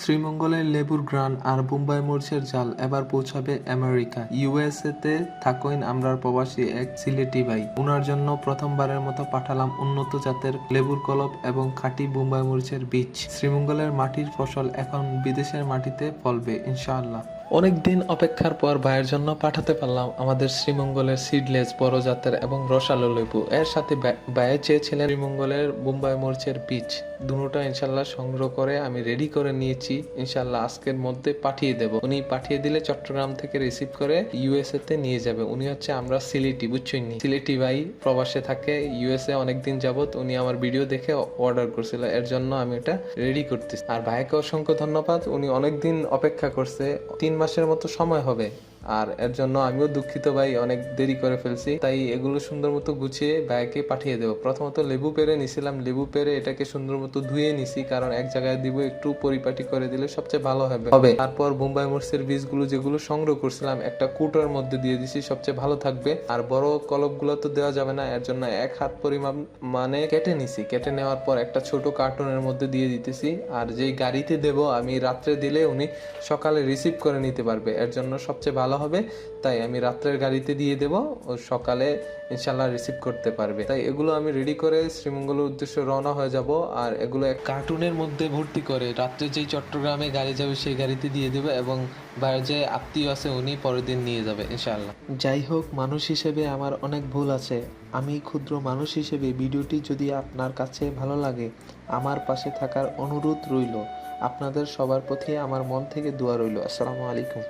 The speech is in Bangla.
শ্রীমঙ্গলের লেবুর ঘ্রাণ আর বোম্বাই মরিচের ঝাল এবার পৌঁছাবে আমেরিকা। ইউএসএ-তে থাকইন আমরার প্রবাসী এক সিলেটি ভাই। উনার জন্য প্রথমবারের মতো পাঠালাম উন্নত জাতের লেবুর কলপ এবং খাঁটি বোম্বাই মরিচের বীজ। শ্রীমঙ্গলের মাটির ফসল এখন বিদেশের মাটিতে ফলবে ইনশাআল্লাহ। অনেকদিন অপেক্ষার পর ভাইয়ের জন্য পাঠাতে পারলাম আমাদের শ্রীমঙ্গলের সিডলেস বড় জাতের এবং রসালো লেবু। এর সাথে ভাইয়ে চেয়েছিলেন শ্রীমঙ্গলের বোম্বাই মরিচের বীজ। দুটোটা ইনশাল্লাহ সংগ্রহ করে আমি রেডি করে নিয়েছি। ইনশাল্লাহ আজকের মধ্যে পাঠিয়ে দেব। উনি পাঠিয়ে দিলে চট্টগ্রাম থেকে রিসিভ করে ইউএসএ তে নিয়ে যাবে। উনি হচ্ছে আমরা সিলেটি, বুঝছেন নি? সিলেটি ভাই প্রবাসে থাকে ইউএসএ অনেকদিন যাবত। উনি আমার ভিডিও দেখে অর্ডার করছিল, এর জন্য আমি এটা রেডি করতেছি। আর ভাইকে অসংখ্য ধন্যবাদ, উনি অনেকদিন অপেক্ষা করছে। 3 মাসের মতো সময় হবে, আর এর জন্য আমিও দুঃখিত ভাই, অনেক দেরি করে ফেলছি। তাই এগুলো সুন্দর মতো গুছিয়ে ভাইকে পাঠিয়ে দেবো। প্রথমত লেবু পেরে নিছিলাম, লেবু পেরে এটাকে সুন্দর মতো ধুয়ে নিছি, কারণ এক জায়গায় দিব, একটু পরিপাটি করে দিলে সবচেয়ে ভালো হবে। তারপর বোম্বাই মরিচের বীজগুলো যেগুলো সংগ্রহ করছিলাম একটা কুটোর মধ্যে দিয়ে দিছি, সবচেয়ে ভালো থাকবে। আর বড় কলপগুলো তো দেওয়া যাবে না, এর জন্য 1 হাত পরিমাণ মানে কেটে নিছি। কেটে নেওয়ার পর একটা ছোট কার্টুনের মধ্যে দিয়ে দিতেছি। আর যেই গাড়িতে দেব আমি রাত্রে দিলে উনি সকালে রিসিভ করে নিতে পারবে, এর জন্য সবচেয়ে ভালো হবে। তাই আমি রাত্রের গাড়িতে দিয়ে দেব, ও সকালে ইনশাল্লাহ রিসিভ করতে পারবে। তাই এগুলো আমি রেডি করে শ্রীমঙ্গলের উদ্দেশ্যে রওনা হয়ে যাব। আর এগুলো এক কার্টুনের মধ্যে ভর্তি করে রাত্রে যেই চট্টগ্রামে গাড়ি যাবে সেই গাড়িতে দিয়ে দেবে, এবং বাইরে যে আত্মীয় আছে উনি পরের দিন নিয়ে যাবে ইনশাল্লাহ। যাই হোক, মানুষ হিসেবে আমার অনেক ভুল আছে। আমি ক্ষুদ্র মানুষ হিসেবে ভিডিওটি যদি আপনার কাছে ভালো লাগে, আমার পাশে থাকার অনুরোধ রইল। আপনাদের সবার প্রতি আমার মন থেকে দোয়া রইল। আসসালামু আলাইকুম।